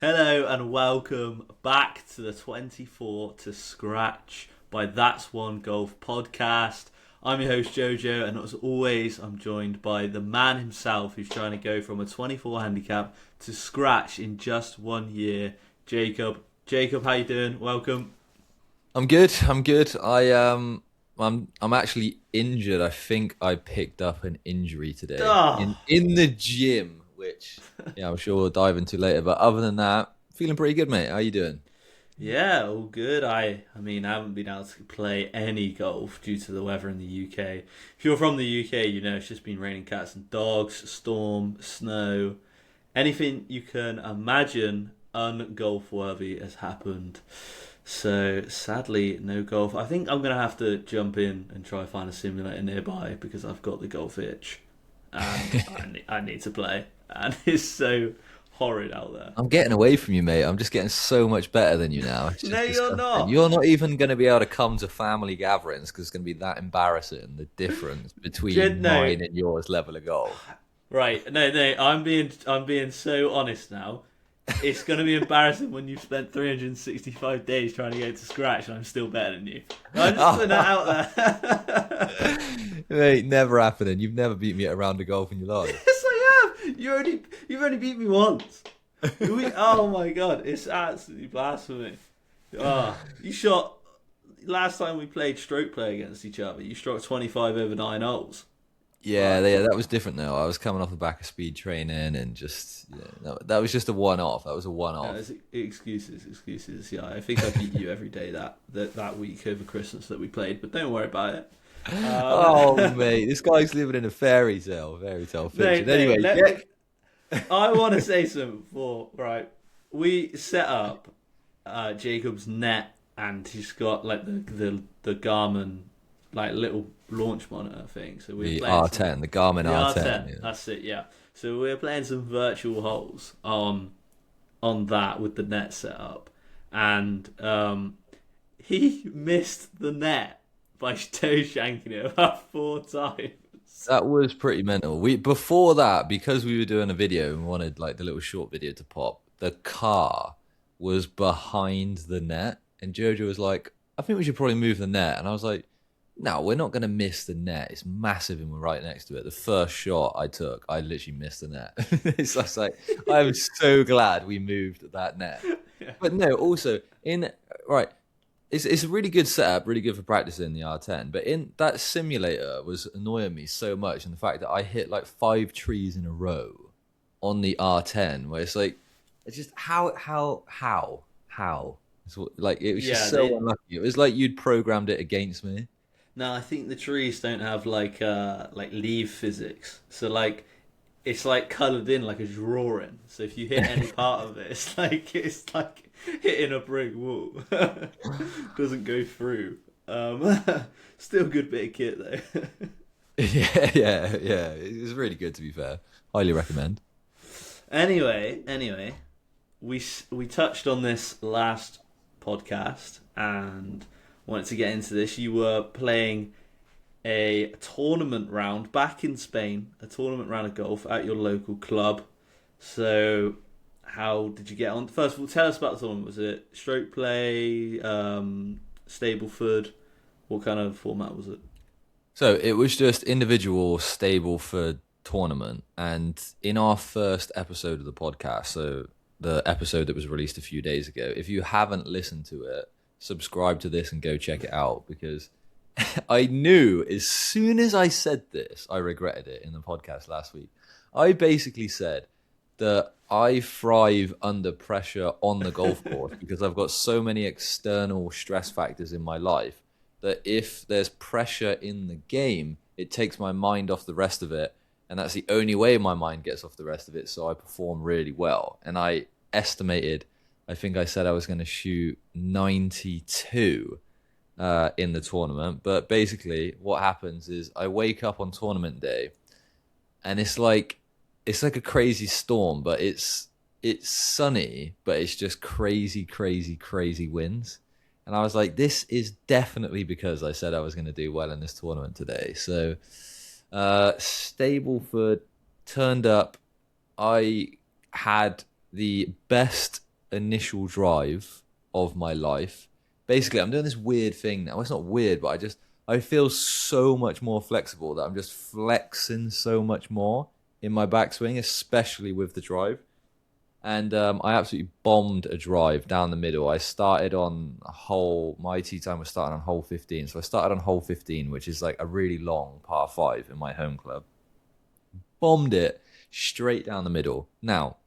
Hello and welcome back to the 24 to Scratch by That's One Golf podcast. I'm your host Jojo, and as always, I'm joined by the man himself who's trying to go from a 24 handicap to scratch in just 1 year, Jacob. Jacob, how you doing? Welcome. I'm good. I'm good. I'm actually injured. I think I picked up an injury today Oh, in the gym, which I'm sure we'll dive into later. But other than that, feeling pretty good, mate. How you doing? yeah, all good. I mean, I haven't been able to play any golf due to the weather in the UK. If you're from the UK, you know it's just been raining cats and dogs, storm, snow, anything you can imagine ungolf worthy has happened. So sadly, no golf. I think I'm gonna have to jump in and try find a simulator nearby because I've got the golf itch, and I need to play. And it's so horrid out there. I'm getting away from you, mate. I'm just getting so much better than you now. It's No, just you're disgusting. not. You're not even going to be able to come to family gatherings because it's going to be that embarrassing, the difference between No. mine and yours level of golf. Right. No, no. I'm being so honest now. It's gonna be embarrassing when you've spent 365 days trying to get to scratch, and I'm still better than you. I'm just putting that out there. Mate, never happening. You've never beat me at a round of golf in your life. Yes, I have. You've only beat me once. Oh my god, it's absolutely blasphemy. Ah, you shot last time we played stroke play against each other. You struck 25 over 9 holes. Yeah, Like, yeah, that was different though. I was coming off the back of speed training and just that was just a one-off. That was a no, one-off. it's excuses, excuses. Yeah, I think I beat you every day that week over Christmas that we played, but don't worry about it. Oh, Um, mate, this guy's living in a fairy tale no, fiction. no. Anyway, Let me. I want to say something before. Right, we set up Jacob's net, and he's got like the Garmin like little launch monitor thing. So we're the playing some R10, the Garmin the R10. R10. Yeah. That's it. Yeah. So we're playing some virtual holes on that with the net set up, and he missed the net by toe shanking it about 4 times. That was pretty mental. We before that, because we were doing a video and wanted like the little short video to pop, the car was behind the net, and Jojo was like, "I think we should probably move the net," and I was like, "No, we're not gonna miss the net. It's massive, and we're right next to it." The first shot I took, I literally missed the net. It's just like I'm so glad we moved that net. Yeah. But no, also in right, it's a really good setup, really good for practicing the R10. But in that simulator was annoying me so much, and the fact that I hit like 5 trees in a row on the R10, where it's like, it's just how. Like it was just Yeah, so they unlucky. It was like you'd programmed it against me. No, I think the trees don't have like leaf physics. So like it's like coloured in like a drawing. So if you hit any part of it, it's like hitting a brick wall. Doesn't go through. Um, Still good bit of kit though. Yeah. It was really good to be fair. Highly recommend. Anyway, we touched on this last podcast and wanted to get into this. You were playing a tournament round back in Spain, a tournament round of golf at your local club. So, how did you get on? First of all, tell us about the tournament. Was it stroke play, Stableford? What kind of format was it? So it was just individual stable for tournament. And in our first episode of the podcast, so the episode that was released a few days ago, if you haven't listened to it, subscribe to this and go check it out because I knew as soon as I said this, I regretted it in the podcast last week. I basically said that I thrive under pressure on the golf course because I've got so many external stress factors in my life that if there's pressure in the game, it takes my mind off the rest of it. And that's the only way my mind gets off the rest of it. So I perform really well. And I estimated, I think I said I was going to shoot 92 in the tournament. But basically, what happens is I wake up on tournament day and it's like a crazy storm, but it's sunny, but it's just crazy winds. And I was like, this is definitely because I said I was going to do well in this tournament today. So, Stableford turned up. I had the best initial drive of my life. Basically, I'm doing this weird thing now. It's not weird, but I feel so much more flexible that I'm just flexing so much more in my backswing, especially with the drive. And I absolutely bombed a drive down the middle. I started on my tee time was starting on hole 15. So I started on hole 15, which is like a really long par 5 in my home club. Bombed it straight down the middle. Now,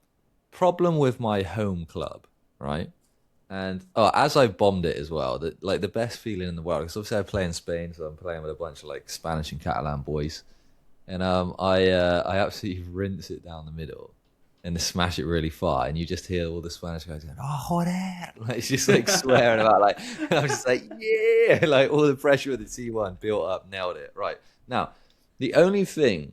problem with my home club, right? And as I bombed it as well, the best feeling in the world, because obviously I play in Spain, so I'm playing with a bunch of like Spanish and Catalan boys. And I absolutely rinse it down the middle and smash it really far, and you just hear all the Spanish guys going, "Oh, joder!" Like it's just like swearing about like, and I'm just like, yeah, like all the pressure of the T1 built up, nailed it. Right now, the only thing,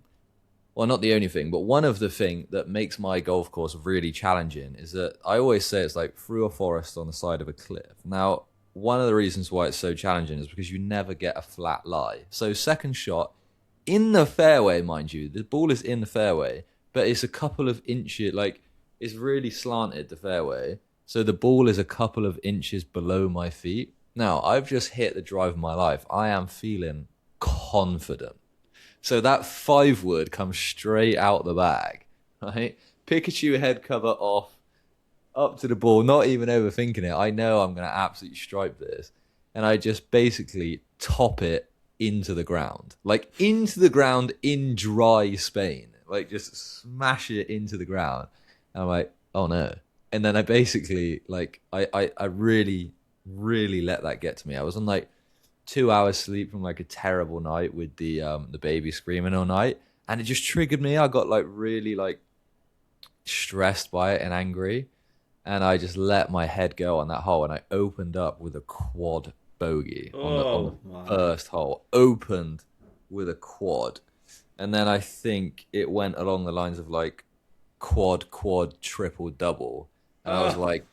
well, not the only thing, but one of the thing that makes my golf course really challenging is that I always say it's like through a forest on the side of a cliff. Now, one of the reasons why it's so challenging is because you never get a flat lie. So second shot in the fairway, mind you, the ball is in the fairway, but it's a couple of inches, like it's really slanted, the fairway. So the ball is a couple of inches below my feet. Now, I've just hit the drive of my life. I am feeling confident. So that 5 wood comes straight out the bag, right? Pikachu head cover off, up to the ball, not even overthinking it. I know I'm going to absolutely stripe this. And I just basically top it into the ground. Like into the ground in dry Spain. Like just smash it into the ground. And I'm like, oh no. And then I basically, like, I really, really let that get to me. I was on like 2 hours sleep from like a terrible night with the baby screaming all night, and it just triggered me. I got like really like stressed by it and angry, and I just let my head go on that hole, and I opened up with a quad bogey on the first hole. Opened with a quad, and then I think it went along the lines of like quad, triple, double. And I was like,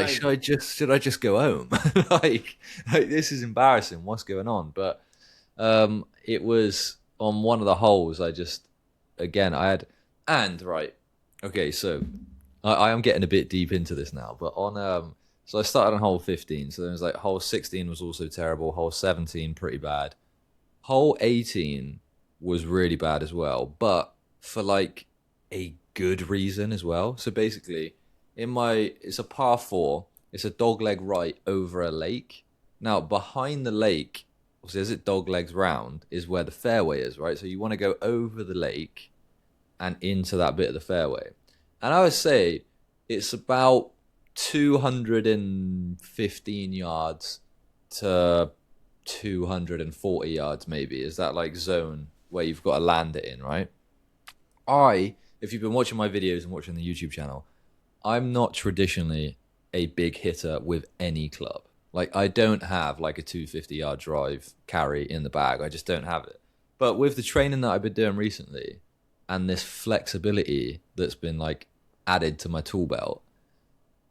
should I just go home? like this is embarrassing. What's going on? But it was on one of the holes. Right. Okay, so I am getting a bit deep into this now. But so I started on hole 15. So then it was like hole 16 was also terrible. Hole 17 pretty bad. Hole 18 was really bad as well, but for like a good reason as well. So basically, it's a par 4. It's a dogleg right over a lake. Now behind the lake, obviously as it doglegs round, is where the fairway is, right? So you want to go over the lake and into that bit of the fairway. And I would say it's about 215 yards to 240 yards maybe. Is that like zone where you've got to land it in, right? If you've been watching my videos and watching the YouTube channel, I'm not traditionally a big hitter with any club. Like, I don't have like a 250-yard drive carry in the bag. I just don't have it. But with the training that I've been doing recently and this flexibility that's been like added to my tool belt,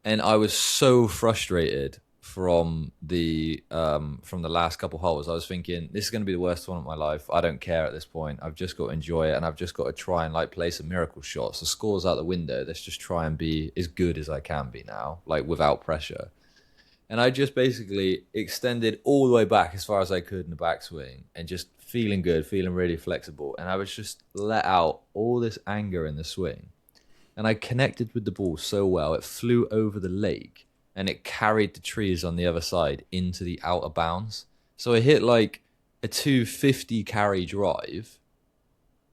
and I was so frustrated from the last couple holes. I was thinking, this is going to be the worst one of my life. I don't care at this point. I've just got to enjoy it, and I've just got to try and like play some miracle shots. The score's out the window. Let's just try and be as good as I can be now, like without pressure. And I just basically extended all the way back as far as I could in the backswing, and just feeling good, feeling really flexible. And I was just let out all this anger in the swing. And I connected with the ball so well. It flew over the lake, and it carried the trees on the other side into the outer bounds. So I hit like a 250 carry drive,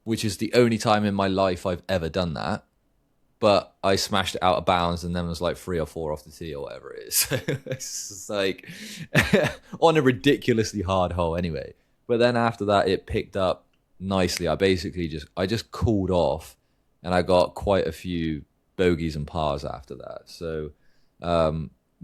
which is the only time in my life I've ever done that. But I smashed it out of bounds, and then was like 3 or 4 off the tee or whatever it is. It's just like on a ridiculously hard hole anyway. But then after that, it picked up nicely. I just cooled off, and I got quite a few bogeys and pars after that. So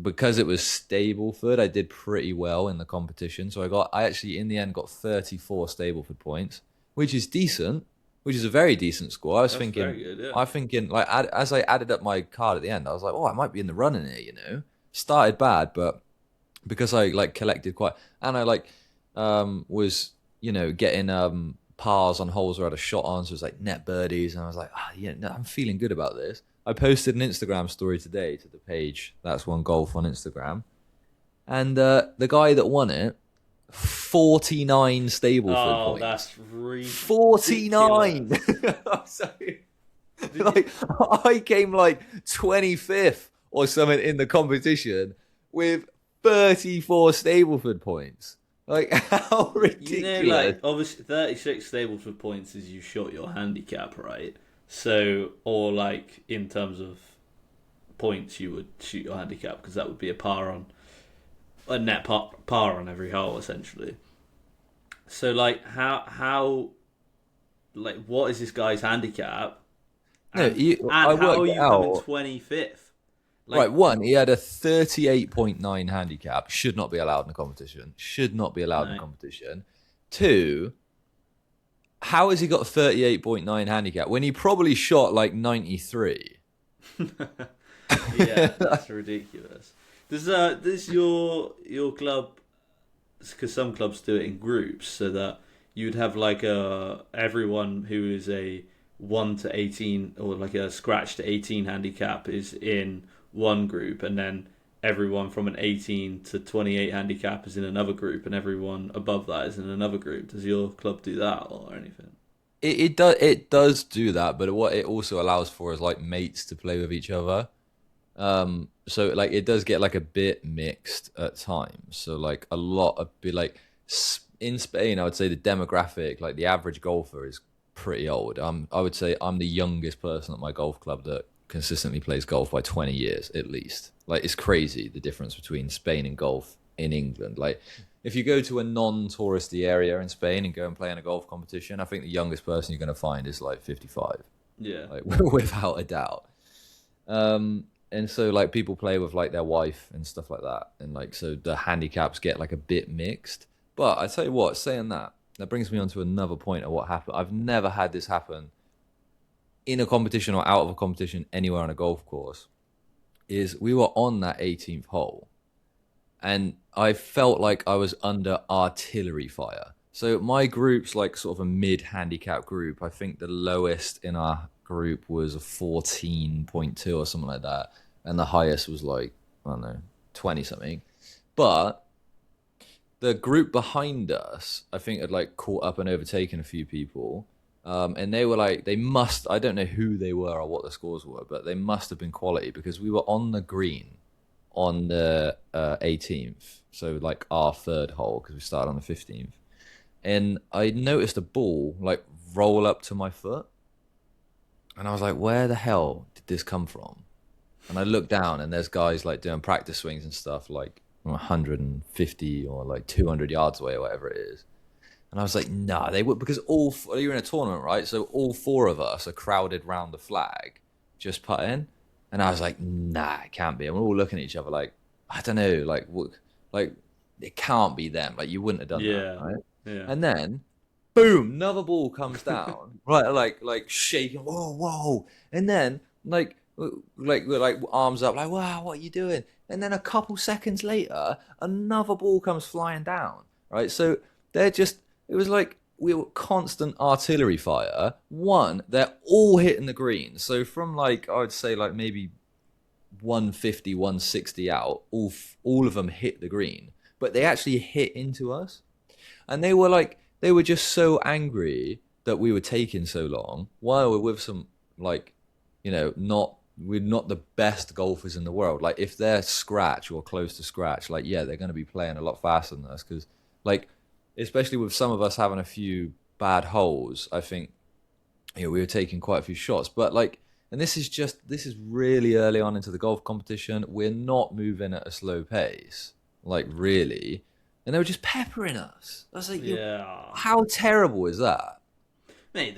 because it was Stableford, I did pretty well in the competition. So I actually in the end got 34 Stableford points, which is decent, which is a very decent score. That's very good, yeah. I'm thinking like as I added up my card at the end, I was like, oh, I might be in the running here, you know. Started bad, but because I like collected quite, and I like was, you know, getting pars on holes where I had a shot on, so it was like net birdies, and I was like, yeah, no, I'm feeling good about this. I posted an Instagram story today to the page That's One Golf on Instagram, and the guy that won it, 49 Stableford Oh, points. that's 49. ridiculous. So, Did you- like, I came like 25th or something in the competition with 34 Stableford points. Like, how ridiculous. like, obviously 36 Stableford points is you shot your handicap, right? So, or like, in terms of points, you would shoot your handicap, because that would be a net par on every hole, essentially. So, like, like, what is this guy's handicap? No, And, I and how worked are it you coming out. 25th? Like, Right, one, he had a 38.9 handicap. Should not be allowed in the competition. Should not be allowed in the no. competition. Two, how has he got a 38.9 handicap when he probably shot like 93? Yeah, that's ridiculous. Does your club, because some clubs do it in groups, so that you'd have like everyone who is a 1 to 18 or like a scratch to 18 handicap is in one group, and then everyone from an 18 to 28 handicap is in another group, and everyone above that is in another group. Does your club do that or anything? It does do that, but what it also allows for is like mates to play with each other. So like it does get like a bit mixed at times. So like a lot of like in Spain, I would say the demographic, like the average golfer is pretty old. I would say I'm the youngest person at my golf club that consistently plays golf by 20 years at least. Like it's crazy the difference between Spain and golf in England. Like if you go to a non-touristy area in Spain and go and play in a golf competition, I think the youngest person you're going to find is like 55, Yeah. like without a doubt. And so like people play with like their wife and stuff like that, and like so the handicaps get like a bit mixed. But I tell you what, saying that brings me on to another point of what happened. I've never had this happen in a competition or out of a competition anywhere on a golf course. Is we were on that 18th hole, and I felt like I was under artillery fire. So my group's like sort of a mid-handicap group. I think the lowest in our group was a 14.2 or something like that, and the highest was like, I don't know, 20 something. But the group behind us, I think, had like caught up and overtaken a few people. And they were like, I don't know who they were or what the scores were, but they must have been quality because we were on the green on the 18th. So like our third hole because we started on the 15th. And I noticed a ball like roll up to my foot. And I was like, where the hell did this come from? And I looked down and there's guys like doing practice swings and stuff like 150 or like 200 yards away or whatever it is. And I was like, nah, they would, because you're in a tournament, right? So all four of us are crowded round the flag, just putting. And I was like, nah, it can't be. And we're all looking at each other like, I don't know, like it can't be them. Like you wouldn't have done that, right? Yeah. And then, boom, another ball comes down, right? Like shaking, whoa. And then like arms up, like, wow, what are you doing? And then a couple seconds later, another ball comes flying down, right? So it was like we were constant artillery fire. One, they're all hitting the green. So from like, I would say like maybe 150, 160 out, all of them hit the green. But they actually hit into us. And they were just so angry that we were taking so long while we're with some like, we're not the best golfers in the world. Like if they're scratch or close to scratch, like yeah, they're going to be playing a lot faster than us because like, especially with some of us having a few bad holes, I think we were taking quite a few shots. But like, and this is really early on into the golf competition. We're not moving at a slow pace, like really. And they were just peppering us. I was like, Yeah. how terrible is that? Mate,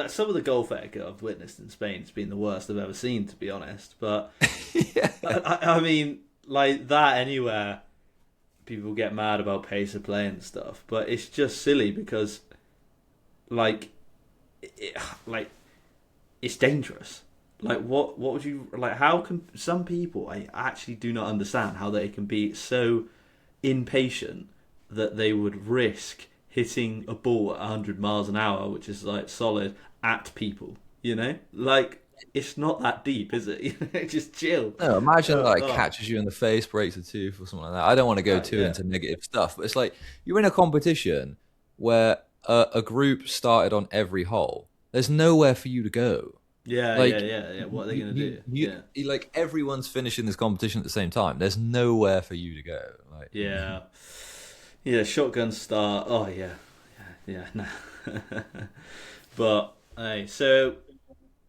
some of the golf etiquette I've witnessed in Spain has been the worst I've ever seen, to be honest. But Yeah. I mean, like that anywhere, people get mad about pace of play and stuff. But it's just silly because, like, it's dangerous. Like, what would you like? How can some people? I actually do not understand how they can be so impatient that they would risk hitting a ball at 100 miles an hour, which is like solid, at people. You know, like it's not that deep, is it? Just chill. No, imagine like Oh, catches you in the face, breaks a tooth or something like that. I don't want to go too yeah, into negative stuff, but it's like you're in a competition where a group started on every hole. There's nowhere for you to go. yeah, yeah, Like yeah, yeah. What are they gonna do? Yeah, like everyone's finishing this competition at the same time. There's nowhere for you to go. Like yeah, yeah. Shotgun start. Oh yeah, yeah, yeah. Nah. But hey, so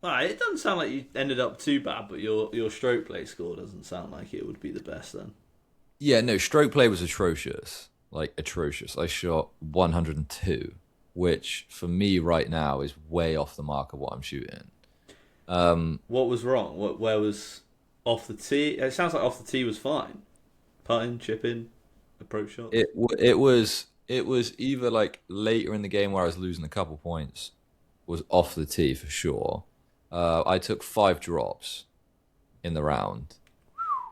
alright, it doesn't sound like you ended up too bad, but your stroke play score doesn't sound like it would be the best then. yeah, no, stroke play was atrocious. Like atrocious. I shot 102, which for me right now is way off the mark of what I'm shooting. What was wrong? Where was off the tee? It sounds like off the tee was fine. Putting, chipping, approach shots. It was either like later in the game where I was losing a couple points was off the tee for sure. I took 5 drops in the round.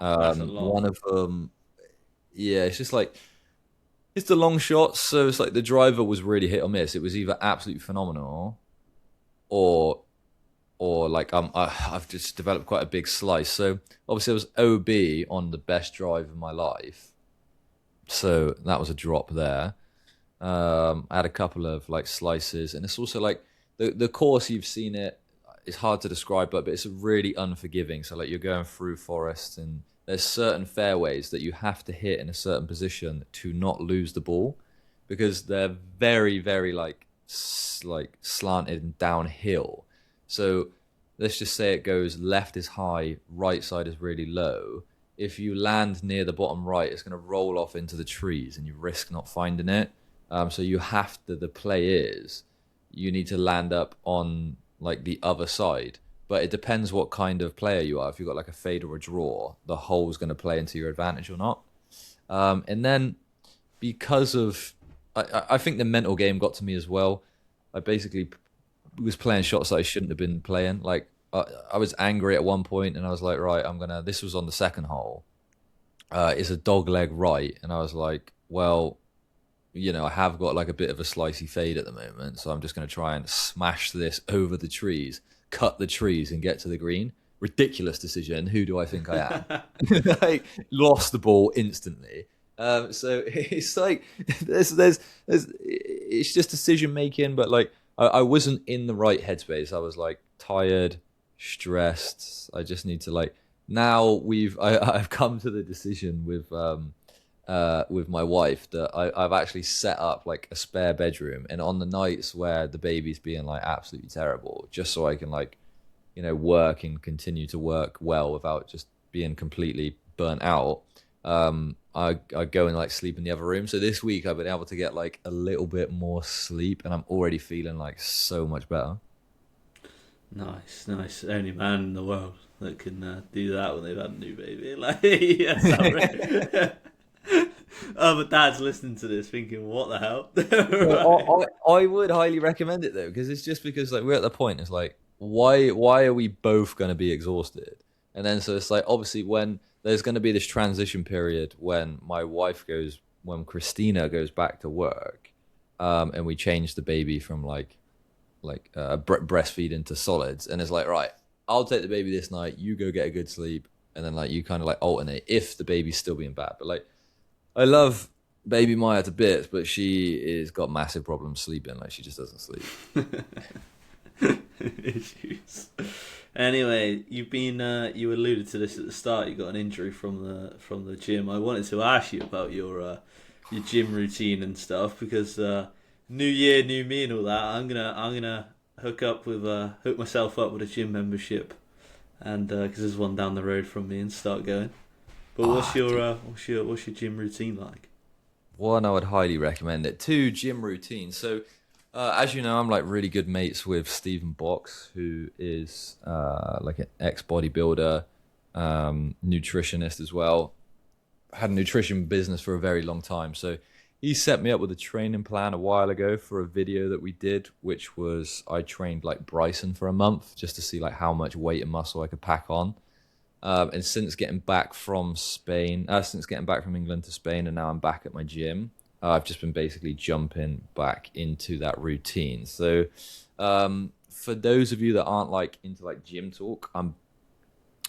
That's a lot. One of them, yeah, it's just like it's the long shots, so it's like the driver was really hit or miss. It was either absolutely phenomenal or like I've just developed quite a big slice. So obviously I was OB on the best drive of my life, so that was a drop there. I had a couple of like slices, and it's also like the course you've seen it. It's hard to describe, but it's really unforgiving. So like you're going through forests, and there's certain fairways that you have to hit in a certain position to not lose the ball, because they're very very like slanted and downhill. So let's just say it goes left is high, right side is really low. If you land near the bottom right, it's going to roll off into the trees, and you risk not finding it. So you have to. The play is you need to land up on like the other side. But it depends what kind of player you are. If you've got like a fade or a draw, the hole's going to play into your advantage or not. And then because of, I think the mental game got to me as well. I basically was playing shots that I shouldn't have been playing. Like I was angry at one point, and I was like, right, I'm gonna. This was on the second hole. It's a dog leg right, and I was like, well, I have got like a bit of a slicey fade at the moment, so I'm just going to try and smash this over the trees, cut the trees, and get to the green. Ridiculous decision. Who do I think I am? Like, lost the ball instantly. So it's like it's just decision making, but like I wasn't in the right headspace. I was like tired, stressed. I just need to like now I've come to the decision with my wife that I've actually set up like a spare bedroom, and on the nights where the baby's being like absolutely terrible, just so I can like work and continue to work well without just being completely burnt out. I go and like sleep in the other room. So this week I've been able to get like a little bit more sleep, and I'm already feeling like so much better. Nice, nice. Only man in the world that can do that when they've had a new baby. Like, yes, other dads listening to this thinking, "What the hell?" Right. Well, I would highly recommend it though, because it's just because like we're at the point. It's like why are we both going to be exhausted? And then so it's like obviously when there's going to be this transition period when Christina goes back to work, and we change the baby from breastfeed into solids, and it's like right, I'll take the baby this night, you go get a good sleep, and then like you kind of like alternate if the baby's still being bad. But like I love baby Maya to bits, but she is got massive problems sleeping. Like she just doesn't sleep. Issues. Anyway, you alluded to this at the start. You got an injury from the gym. I wanted to ask you about your gym routine and stuff because new year, new me, and all that. I'm gonna hook myself up with a gym membership, and because there's one down the road from me, and start going. But Dude, what's your gym routine like? one, I would highly recommend it. Two, gym routine. So, as you know, I'm like really good mates with Stephen Box, who is like an ex bodybuilder, nutritionist as well. Had a nutrition business for a very long time. So he set me up with a training plan a while ago for a video that we did, which was I trained like Bryson for a month just to see like how much weight and muscle I could pack on. And since getting back from England to Spain, and now I'm back at my gym, I've just been basically jumping back into that routine. So for those of you that aren't like into like gym talk,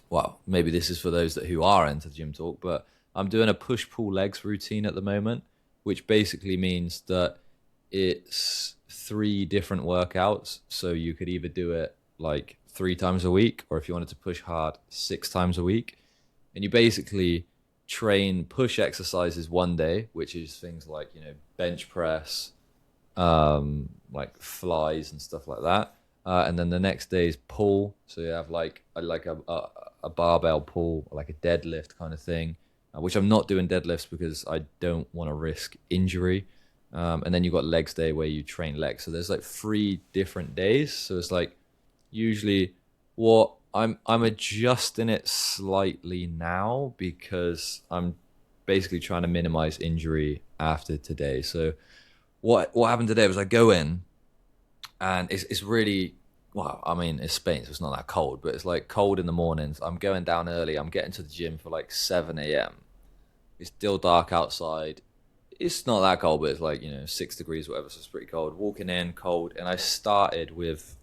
well, maybe this is for those who are into gym talk, but I'm doing a push pull legs routine at the moment, which basically means that it's 3 different workouts. So you could either do it like 3 times a week, or if you wanted to push hard, 6 times a week. And you basically train push exercises one day, which is things like, bench press, like flies and stuff like that. And then the next day is pull. So you have like a barbell pull, like a deadlift kind of thing, which I'm not doing deadlifts because I don't want to risk injury. And then you've got legs day where you train legs. So there's like 3 different days. So it's like usually what I'm adjusting it slightly now because I'm basically trying to minimize injury after today. So what happened today was I go in and it's really, well, I mean, it's Spain, so it's not that cold, but it's like cold in the mornings. I'm going down early. I'm getting to the gym for like 7 a.m. It's still dark outside. It's not that cold, but it's like, 6 degrees, whatever, so it's pretty cold. Walking in, cold. And I started with,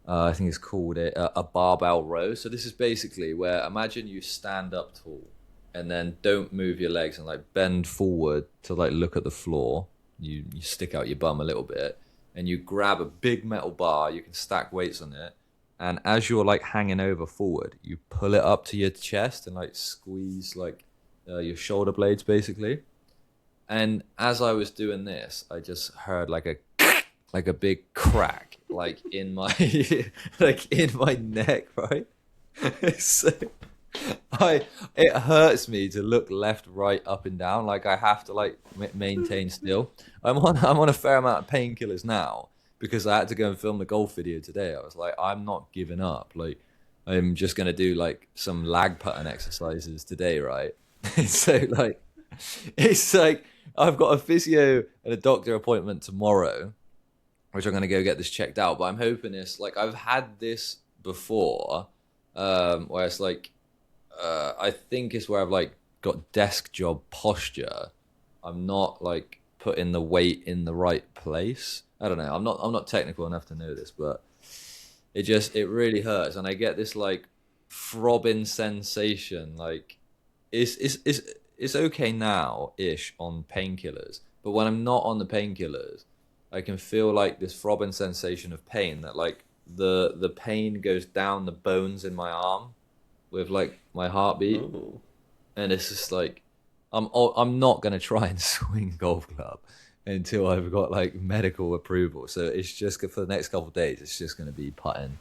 I think it's called a barbell row. So this is basically where, imagine you stand up tall and then don't move your legs and like bend forward to like look at the floor. You stick out your bum a little bit and you grab a big metal bar. You can stack weights on it. And as you're like hanging over forward, you pull it up to your chest and like squeeze like your shoulder blades basically. And as I was doing this, I just heard like a big crack like in my like in my neck, right? So it hurts me to look left, right, up and down. Like I have to like maintain still. I'm on a fair amount of painkillers now because I had to go and film the golf video today. I was like, I'm not giving up. Like I'm just gonna do like some lag pattern exercises today, right? So like it's like I've got a physio and a doctor appointment tomorrow, which I'm going to go get this checked out. But I'm hoping it's like I've had this before, where it's like I think it's where I've like got desk job posture. I'm not like putting the weight in the right place. I don't know. I'm not technical enough to know this, but it really hurts, and I get this like throbbing sensation. Like it's okay now-ish on painkillers, but when I'm not on the painkillers, I can feel like this throbbing sensation of pain that like the pain goes down the bones in my arm with like my heartbeat. Oh. And it's just like I'm not gonna try and swing a golf club until I've got like medical approval. So it's just for the next couple of days, it's just gonna be putting,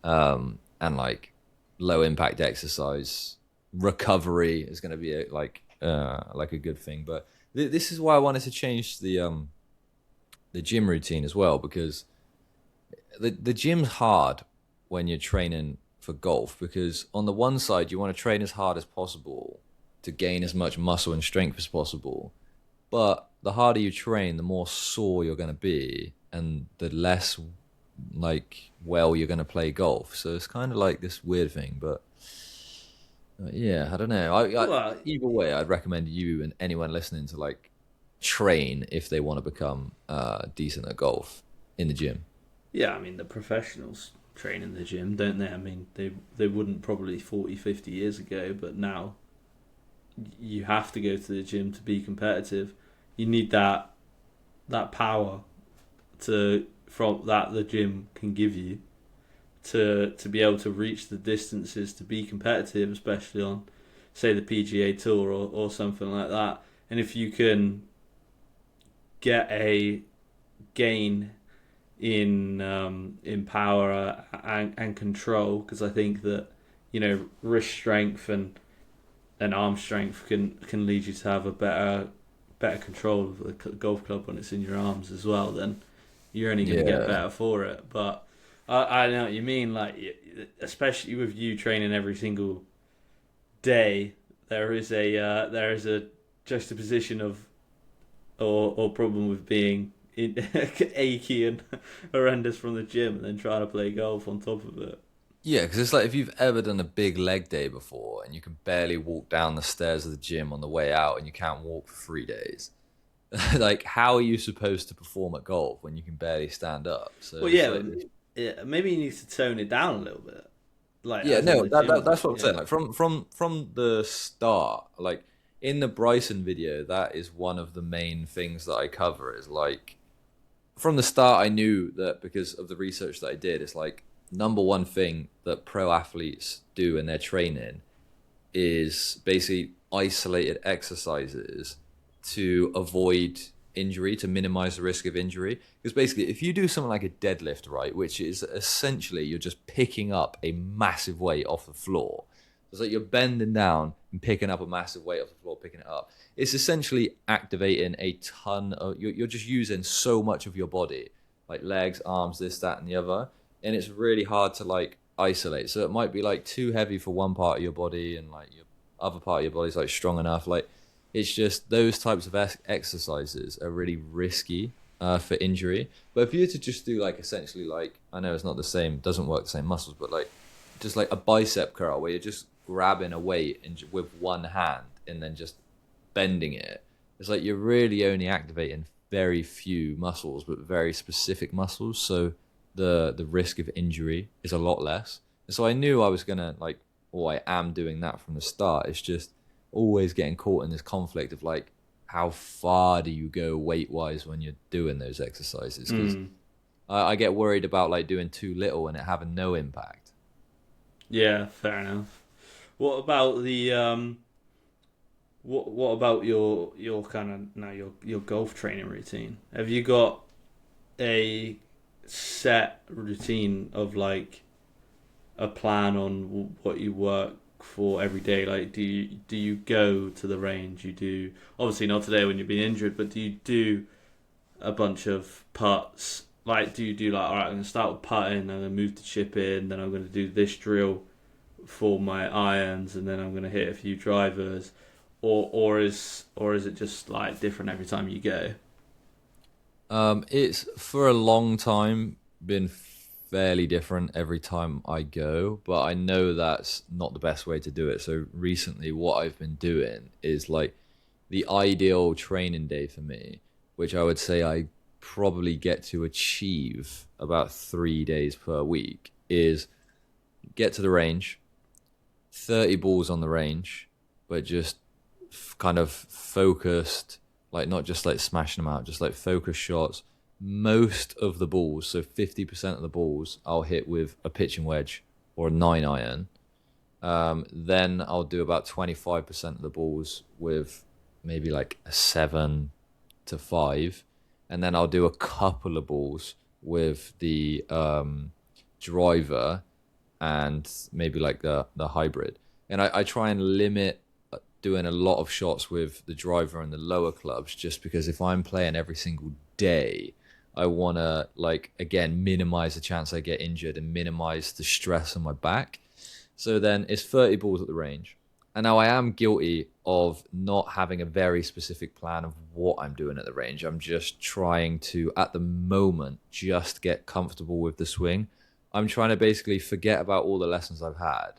and like low impact exercise. Recovery is going to be a good thing, but this is why I wanted to change the gym routine as well, because the gym's hard when you're training for golf, because on the one side you want to train as hard as possible to gain as much muscle and strength as possible, but the harder you train, the more sore you're going to be and the less like well you're going to play golf. So it's kind of like this weird thing, but yeah, I don't know. Well, Either way, I'd recommend you and anyone listening to like train if they want to become decent at golf in the gym. yeah, I mean, the professionals train in the gym, don't they? I mean, they wouldn't probably 40, 50 years ago, but now you have to go to the gym to be competitive. You need that power from that the gym can give you to be able to reach the distances to be competitive, especially on, say, the PGA Tour or something like that. And if you can get a gain in power and control, because I think that wrist strength and arm strength can lead you to have a better control of the golf club when it's in your arms as well. Then you're only going to get better for it. But I know what you mean, like, especially with you training every single day, there is a juxtaposition of or problem with being achy and horrendous from the gym and then trying to play golf on top of it. Yeah, because it's like if you've ever done a big leg day before and you can barely walk down the stairs of the gym on the way out and you can't walk for 3 days, like, how are you supposed to perform at golf when you can barely stand up? So Well, it's yeah, like, yeah, maybe you need to tone it down a little bit, like yeah, as in no, the gym as that's well. what I'm Yeah. saying. Like from the start, like in the Bryson video, that is one of the main things that I cover. Is like from the start, I knew that because of the research that I did, it's like number one thing that pro athletes do in their training is basically isolated exercises to avoid injury, to minimize the risk of injury. Because basically, if you do something like a deadlift, right, which is essentially you're just picking up a massive weight off the floor. It's like you're bending down and picking up a massive weight off the floor, picking it up. It's essentially activating a ton of, you're just using so much of your body, like legs, arms, this, that, and the other. And it's really hard to like isolate. So it might be like too heavy for one part of your body and like your other part of your body's like strong enough. Like it's just those types of exercises are really risky for injury. But if you were to just do like essentially like, I know it's not the same, doesn't work the same muscles, but like just like a bicep curl where you're just grabbing a weight with one hand and then just bending it. It's like you're really only activating very few muscles, but very specific muscles. So the risk of injury is a lot less. And so I knew I was gonna like, or I am doing that from the start. It's just always getting caught in this conflict of like, how far do you go weight wise when you're doing those exercises? Because I get worried about like doing too little and it having no impact. Yeah, fair enough. What about the what about your kind of now your golf training routine? Have you got a set routine of like a plan on what you work for every day? Like, do you go to the range? You do obviously not today when you've been injured, but do you do a bunch of putts? Like, do you do like, all right, I'm gonna start with putting, and then move to chip in, then I'm gonna do this drill for my irons, and then I'm gonna hit a few drivers, or is it just like different every time you go? It's for a long time been fairly different every time I go, but I know that's not the best way to do it. So recently, what I've been doing is like the ideal training day for me, which I would say I probably get to achieve about 3 days per week, is get to the range, 30 balls on the range, but just kind of focused, like not just like smashing them out, just like focus shots. Most of the balls, so 50% of the balls, I'll hit with a pitching wedge or a 9 iron. Then I'll do about 25% of the balls with maybe like a 7 to 5. And then I'll do a couple of balls with the driver and maybe like the hybrid. And I try and limit doing a lot of shots with the driver and the lower clubs, just because if I'm playing every single day, I want to, like, again, minimize the chance I get injured and minimize the stress on my back. So then it's 30 balls at the range. And now I am guilty of not having a very specific plan of what I'm doing at the range. I'm just trying to, at the moment, just get comfortable with the swing. I'm trying to basically forget about all the lessons I've had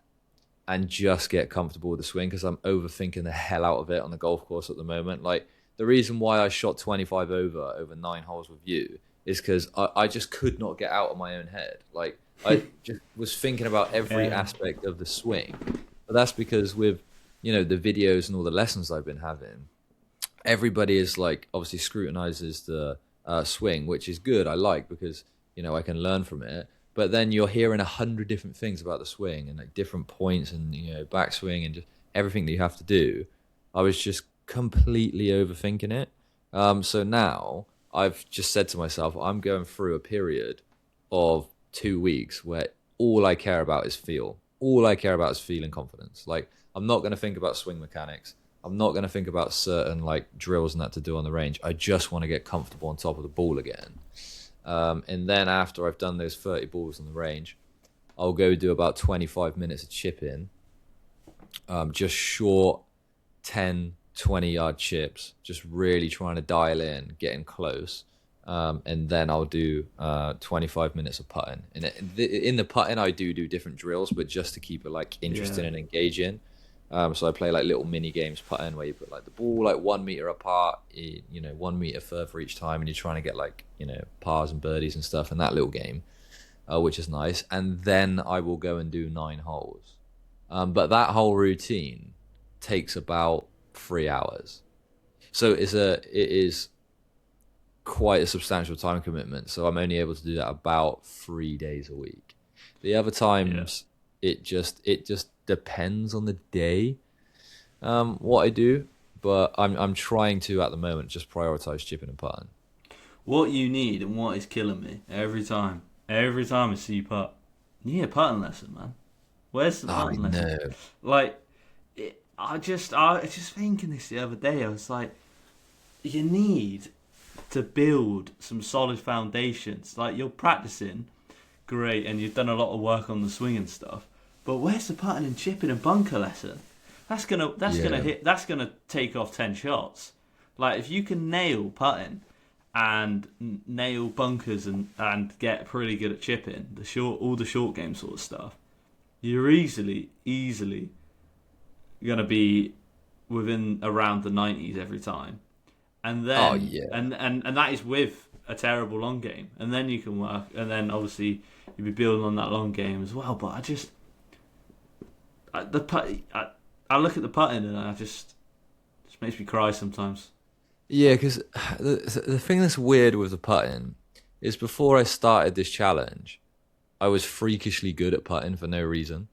and just get comfortable with the swing, because I'm overthinking the hell out of it on the golf course at the moment. Like, the reason why I shot 25 over 9 holes with you is because I just could not get out of my own head. Like, I just was thinking about every Yeah. aspect of the swing. But that's because with, the videos and all the lessons I've been having, everybody is like, obviously scrutinizes the swing, which is good. I like, because, I can learn from it. But then you're hearing 100 different things about the swing and like different points and, backswing and just everything that you have to do. I was just completely overthinking it. So now I've just said to myself, I'm going through a period of 2 weeks where all I care about is feel. All I care about is feeling confidence. Like, I'm not going to think about swing mechanics. I'm not going to think about certain like drills and that to do on the range. I just want to get comfortable on top of the ball again. And then after I've done those 30 balls on the range, I'll go do about 25 minutes of chipping, just short 10, 20-yard chips, just really trying to dial in, getting close. And then I'll do 25 minutes of putting. In the putting, I do different drills, but just to keep it like interesting Yeah. and engaging. So I play like little mini games putting where you put like the ball like 1 meter apart, 1 meter further each time, and you're trying to get like pars and birdies and stuff in that little game, which is nice. And then I will go and do 9 holes. But that whole routine takes about 3 hours. So it is quite a substantial time commitment. So I'm only able to do that about 3 days a week. The other times, it just depends on the day, what I do. But I'm trying to at the moment just prioritize chipping and putting. What you need and what is killing me every time I see you putt, you need a putting lesson, man. Where's the putting lesson? Like, I was just thinking this the other day. I was like, you need to build some solid foundations. Like, you're practicing, great, and you've done a lot of work on the swing and stuff. But where's the putting and chipping and bunker lesson? That's gonna take off 10 shots. Like, if you can nail putting and nail bunkers and get pretty good at chipping, all the short game sort of stuff, you're easily gonna be within around the 90s every time. And then and that is with a terrible long game. And then you can work, and then obviously you'll be building on that long game as well. But I look at the putting and it just makes me cry sometimes. Yeah, because the thing that's weird with the putting is before I started this challenge, I was freakishly good at putting for no reason.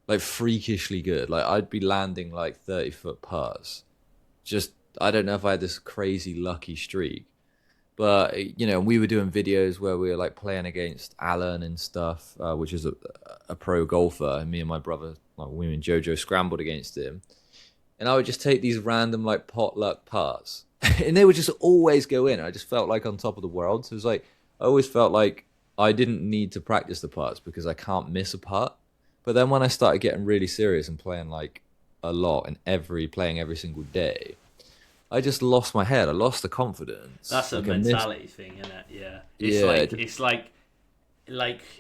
Like, freakishly good. Like, I'd be landing like 30-foot putts. Just, I don't know if I had this crazy lucky streak. But, we were doing videos where we were like playing against Alan and stuff, which is a pro golfer. And me and my brother, like, we and Jojo scrambled against him. And I would just take these random like potluck putts. And they would just always go in. I just felt like on top of the world. So it was like, I always felt like I didn't need to practice the putts because I can't miss a putt. But then when I started getting really serious and playing like a lot and playing every single day, I just lost my head. I lost the confidence. That's a mentality thing, isn't it? Yeah. It's like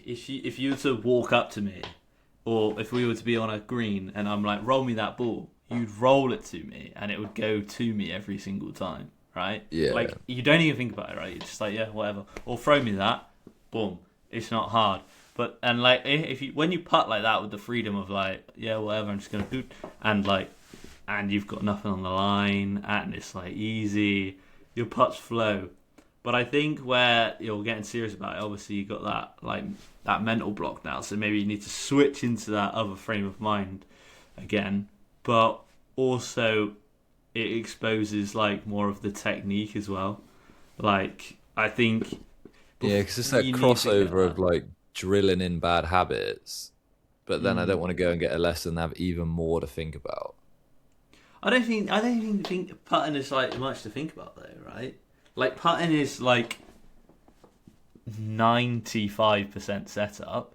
if you were to walk up to me, or if we were to be on a green and I'm like, roll me that ball, you'd roll it to me and it would go to me every single time, right? Yeah. Like, you don't even think about it, right? You're just like, yeah, whatever. Or throw me that, boom. It's not hard. But, and like, when you putt like that with the freedom of like, yeah, whatever, I'm just gonna do, and you've got nothing on the line and it's like easy, your putts flow. But I think where you're getting serious about it, obviously you got that mental block now, so maybe you need to switch into that other frame of mind again. But also it exposes like more of the technique as well. Like, I think, yeah, because it's that crossover of like drilling in bad habits, but then I don't want to go and get a lesson and have even more to think about. I don't even think putting is like much to think about though, right? Like, putting is like 95% setup,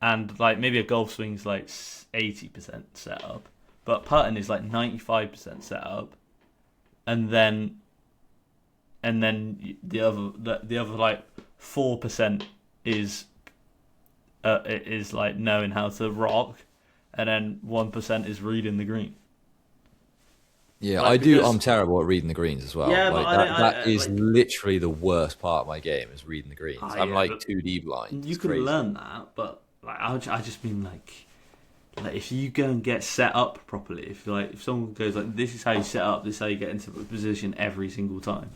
and like maybe a golf swing's like 80% setup, but putting is like 95% setup, and then the other like 4% is like knowing how to rock, and then 1% is reading the green. Yeah, like, I'm terrible at reading the greens as well. Yeah, like, but that is literally the worst part of my game, is reading the greens. I'm like 2D blind. You could learn that, but like I just mean like if you go and get set up properly, if someone goes like, this is how you set up, this is how you get into a position every single time,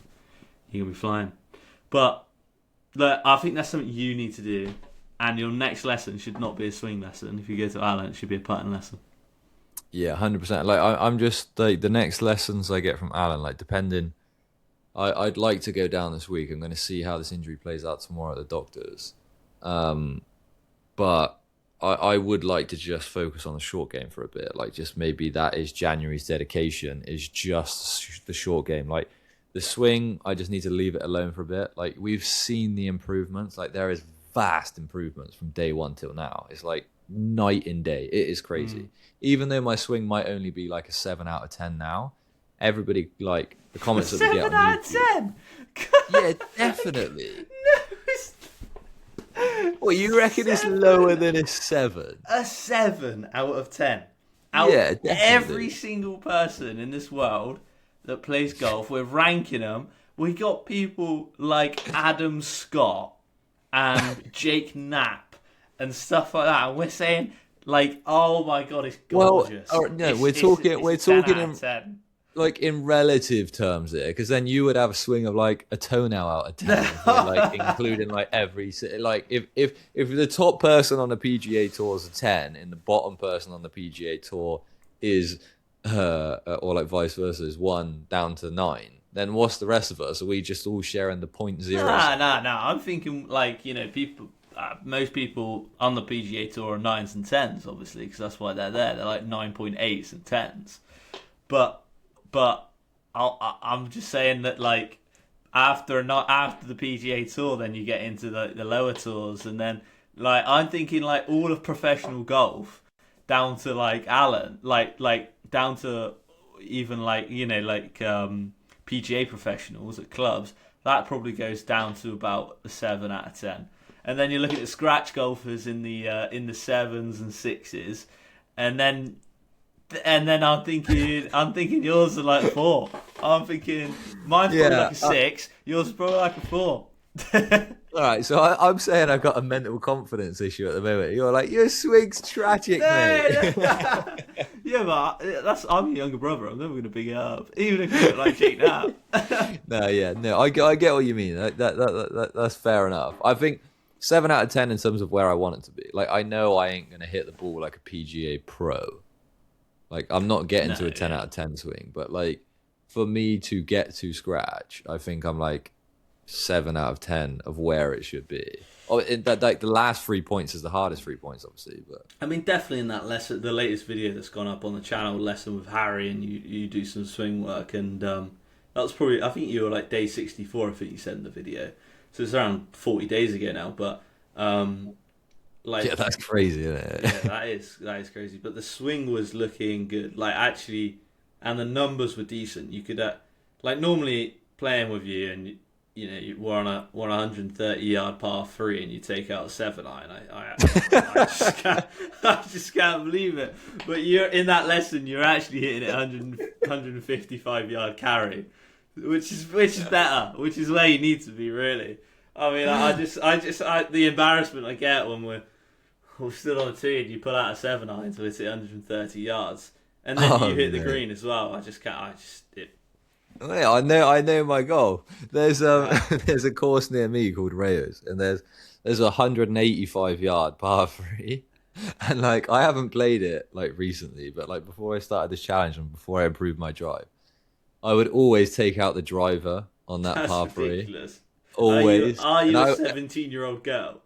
you're gonna be flying. But look, I think that's something you need to do, and your next lesson should not be a swing lesson. If you go to Alan, it should be a putting lesson. Yeah, 100%. Like, I'm just like, the next lessons I get from Alan, like, depending, I'd like to go down this week. I'm going to see how this injury plays out tomorrow at the doctor's. But I would like to just focus on the short game for a bit. Like, just maybe that is January's dedication, is just the short game. Like, the swing, I just need to leave it alone for a bit. Like, we've seen the improvements. Like, there is vast improvements from day one till now. It's like night and day. It is crazy. Even though my swing might only be like a 7 out of 10 now, everybody, like, the comments that we get on 7 out of 10? Yeah, definitely. No, What, you reckon it's lower than a 7? A 7 out of 10. Out Yeah, of definitely. every single person in this world that plays golf, we're ranking them. We got people like Adam Scott and Jake Knapp and stuff like that, and we're saying like, oh my god, it's gorgeous. Well, no, It's- we're it's- talking it's we're a 10 talking out in of 10. like in relative terms here, because then you would have a swing of like a toenail out of 10, if we're, like including like like if the top person on the PGA Tour is a 10 and the bottom person on the PGA Tour is or like vice versa is 1 down to 9, then what's the rest of us? Are we just all sharing the point zero? Nah. I'm thinking like people. Most people on the PGA Tour are 9s and 10s, obviously, because that's why they're there. They're like 9.8s and 10s. But I'm just saying that like after the PGA Tour, then you get into the lower tours, and then like I'm thinking like all of professional golf down to like Alan, like down to even like PGA professionals at clubs. That probably goes down to about a 7 out of 10. And then you look at the scratch golfers in the 7s and 6s, and then I'm thinking yours are like 4. I'm thinking mine's probably like a 6. Yours is probably like a 4. All right, so I'm saying I've got a mental confidence issue at the moment. You're like, your swing's tragic, mate. Yeah, but I'm your younger brother. I'm never going to big it up, even if you look like Jake Knapp. No, I get what you mean. That's fair enough. I think 7 out of 10 in terms of where I want it to be. Like, I know I ain't gonna hit the ball like a PGA pro. Like, I'm not getting to a 10 out of 10 swing, but like for me to get to scratch, I think I'm like 7 out of 10 of where it should be. Oh, like the last 3 points is the hardest 3 points, obviously. But I mean, definitely in that lesson, the latest video that's gone up on the channel, lesson with Harry, and you do some swing work, and that was probably, I think you were like day 64. I think you said in the video, so it's around 40 days ago now. But like, yeah, that's crazy, isn't it? yeah, that is crazy. But the swing was looking good, like actually, and the numbers were decent. You could like normally playing with you, and we're on a 130-yard par 3, and you take out a 7-iron. I just can't believe it. But you're in that lesson, you're actually hitting it 155-yard carry, which is better, which is where you need to be, really. I mean, the embarrassment I get when we're stood on a tee and you pull out a 7-iron to hit it 130 yards, and then you hit the green as well. Yeah, I know my goal. There's there's a course near me called Rayos, and there's a 185-yard par 3, and like I haven't played it like recently, but like before I started this challenge and before I improved my drive, I would always take out the driver on that par 3. Ridiculous. Always. Are you a 17-year-old girl?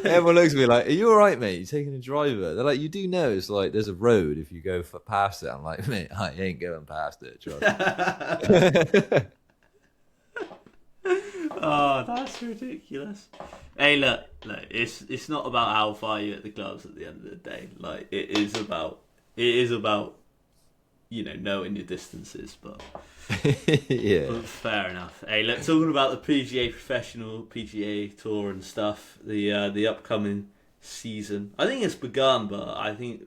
Everyone looks at me like, "Are you all right, mate? You're taking a driver." They're like, "You do know it's like there's a road if you go past it." I'm like, "Mate, I ain't going past it." Trust me. Oh, that's ridiculous. Hey, look, it's not about how far you hit the clubs at the end of the day. Like it is about knowing your distances, but Yeah. But fair enough. Hey, look, talking about the PGA Professional, PGA Tour and stuff, the upcoming season. I think it's begun, but I think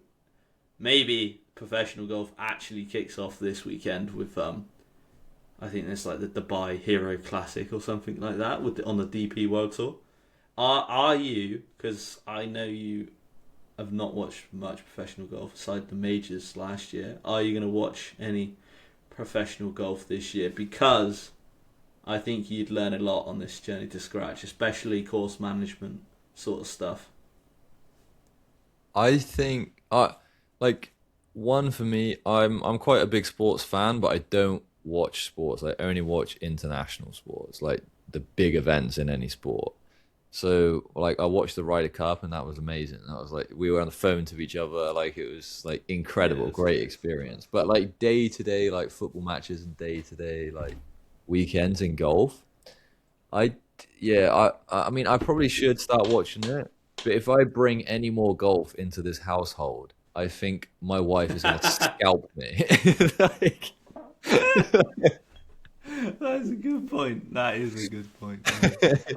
maybe professional golf actually kicks off this weekend with I think there's like the Dubai Hero Classic or something like that on the DP World Tour. Are you? Because I know you have not watched much professional golf aside the majors last year. Are you going to watch any professional golf this year? Because I think you'd learn a lot on this journey to scratch, especially course management sort of stuff. I think like one for me, I'm quite a big sports fan, but I don't watch sports. I only watch international sports, like the big events in any sport. So like I watched the Ryder Cup and that was amazing. That was like we were on the phone to each other, like it was like incredible, great experience. But like day to day like football matches and day to day like weekends in golf, I mean I probably should start watching it. But if I bring any more golf into this household, I think my wife is gonna scalp me. Like, That's a good point. That is a good point.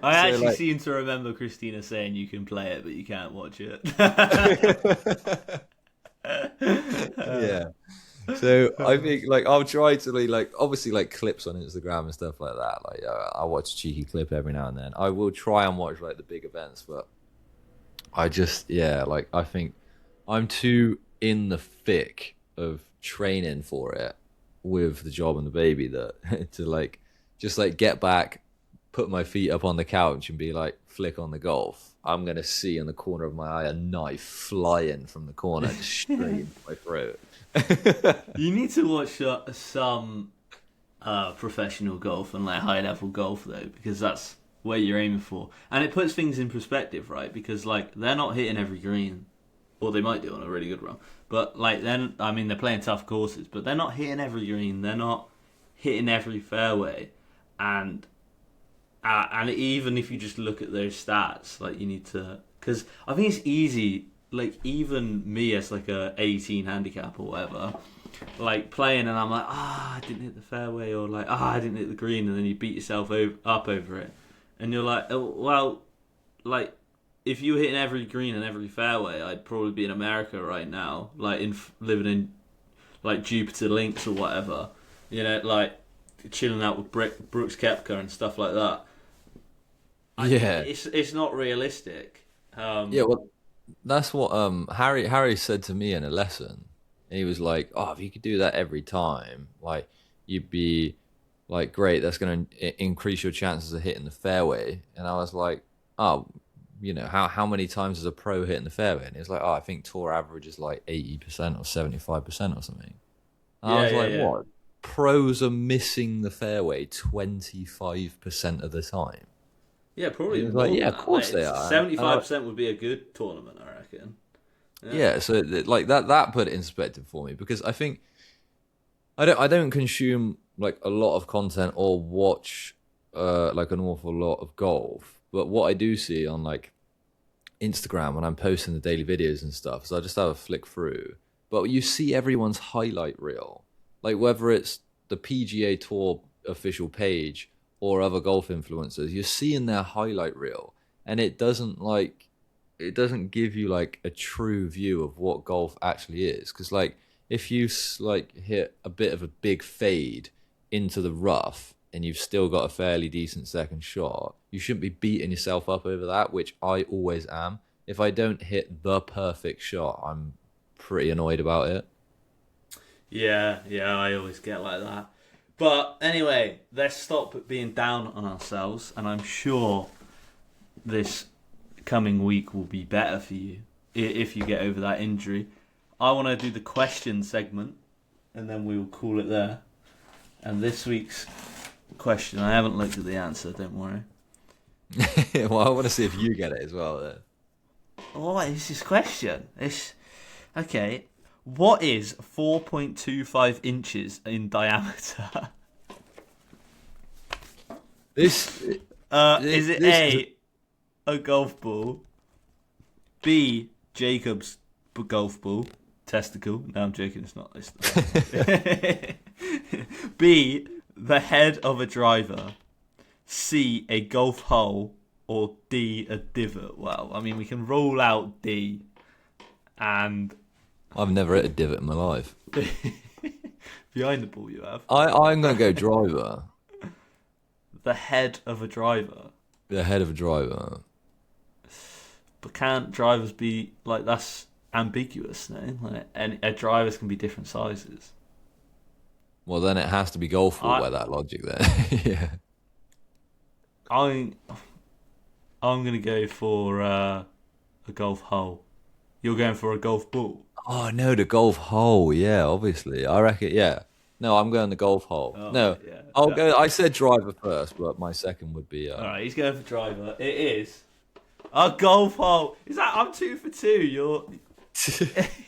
I actually seem to remember Christina saying you can play it, but you can't watch it. Yeah. So I think like I'll try to like obviously like clips on Instagram and stuff like that. Like I watch a cheeky clip every now and then. I will try and watch like the big events, but I just like I think I'm too in the thick of training for it with the job and the baby that to like just like get back, put my feet up on the couch and be like flick on the golf. I'm gonna see in the corner of my eye a knife flying from the corner just straight into my throat. You need to watch some professional golf and like high level golf though, because that's where you're aiming for, and it puts things in perspective, right? Because like they're not hitting every green, or they might do on a really good run, but like then I mean they're playing tough courses, but they're not hitting every green, they're not hitting every fairway, and even if you just look at those stats, like you need to, because I think it's easy. Like even me as like a 18 handicap or whatever, like playing and I'm like, I didn't hit the fairway, or like, I didn't hit the green, and then you beat yourself up over it, and you're like, oh, well, like if you were hitting every green and every fairway, I'd probably be in America right now, like living in like Jupiter Links or whatever, you know, like chilling out with Brooks Koepka and stuff like that. It's not realistic. Well, that's what Harry said to me in a lesson. He was like, "Oh, if you could do that every time, like you'd be like great. That's going to increase your chances of hitting the fairway." And I was like, "Oh, you know, how many times does a pro hit in the fairway?" And he was like, "Oh, I think tour average is like 80% or 75% or something." And I was like, "What? Pros are missing the fairway 25% of the time?" Yeah, probably. He was like, yeah, of course they are. 75% would be a good tournament, I reckon. Yeah, so like that put it in perspective for me, because I think I don't consume like a lot of content or watch like an awful lot of golf, but what I do see on like Instagram when I'm posting the daily videos and stuff is I just have a flick through, but you see everyone's highlight reel, like whether it's the PGA Tour official page or other golf influencers, you're seeing their highlight reel, and it doesn't give you like a true view of what golf actually is. Because like if you like hit a bit of a big fade into the rough and you've still got a fairly decent second shot, you shouldn't be beating yourself up over that, which I always am. If I don't hit the perfect shot, I'm pretty annoyed about it. Yeah, I always get like that. But anyway, let's stop being down on ourselves, and I'm sure this coming week will be better for you if you get over that injury. I want to do the question segment, and then we will call it there. And this week's question, I haven't looked at the answer, don't worry. Well, I want to see if you get it as well then. What is this question? Okay. What is 4.25 inches in diameter? Is it A golf ball, B, Jacob's golf ball, testicle? No, I'm joking, it's not. B, the head of a driver, C, a golf hole, or D, a divot? Well, I mean, we can rule out D, and I've never hit a divot in my life. Behind the ball you have. I'm going to go driver. The head of a driver. The head of a driver. But can't drivers be, like, that's ambiguous, no? Like, and drivers can be different sizes. Well, then it has to be golf ball by that logic then. Yeah. I'm going to go for a golf hole. You're going for a golf ball? Oh, no, the golf hole. Yeah, obviously. I reckon, yeah. No, I'm going the golf hole. Oh, no, yeah. I'll go. I said driver first, but my second would be... All right, he's going for driver. It is a golf hole. Is that... I'm 2 for 2. You're...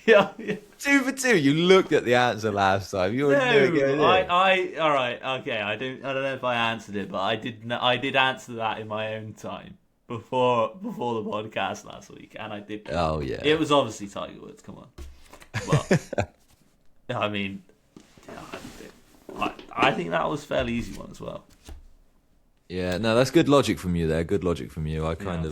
yeah. 2 for 2. You looked at the answer last time. You were doing it. All right, okay. I don't know if I answered it, but I did answer that in my own time before the podcast last week, and I did. Oh yeah. It was obviously Tiger Woods. Come on. But I mean, I think that was a fairly easy one as well. Yeah, no, that's good logic from you there. Good logic from you. I kind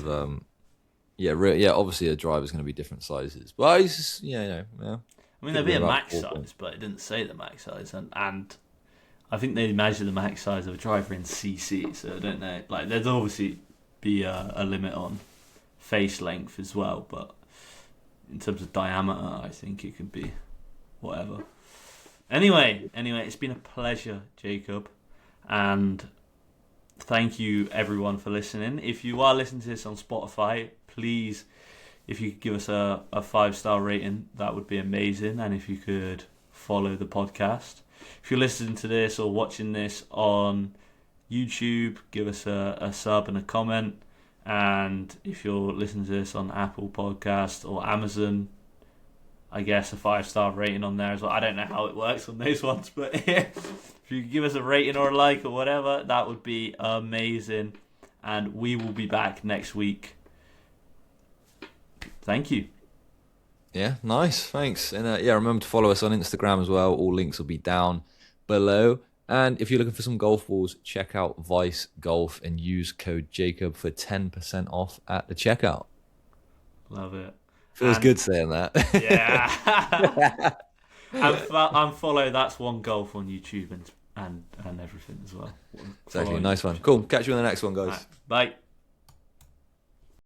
Yeah. of, yeah. Obviously, a driver's going to be different sizes, but it's just, yeah. I mean, Could there'd be a be about max 4 size, points. but it didn't say the max size, and I think they measure the max size of a driver in CC, so I don't know. Like, there'd obviously be a limit on face length as well, but in terms of diameter, I think it could be whatever. Anyway, it's been a pleasure, Jacob, and thank you everyone for listening. If you are listening to this on Spotify, please, if you could give us a 5-star rating, that would be amazing. And if you could follow the podcast. If you're listening to this or watching this on YouTube, give us a sub and a comment. And if you're listening to this on Apple Podcast or Amazon, I guess a 5-star rating on there as well. I don't know how it works on those ones, but if you could give us a rating or a like or whatever, that would be amazing. And we will be back next week. Thank you. Yeah, nice. Thanks. And remember to follow us on Instagram as well. All links will be down below. And if you're looking for some golf balls, check out Vice Golf and use code Jacob for 10% off at the checkout. Love it. Feels good saying that. Yeah. and follow That's One Golf on YouTube and everything as well. Exactly. Nice one. Cool. Catch you on the next one, guys. Right. Bye.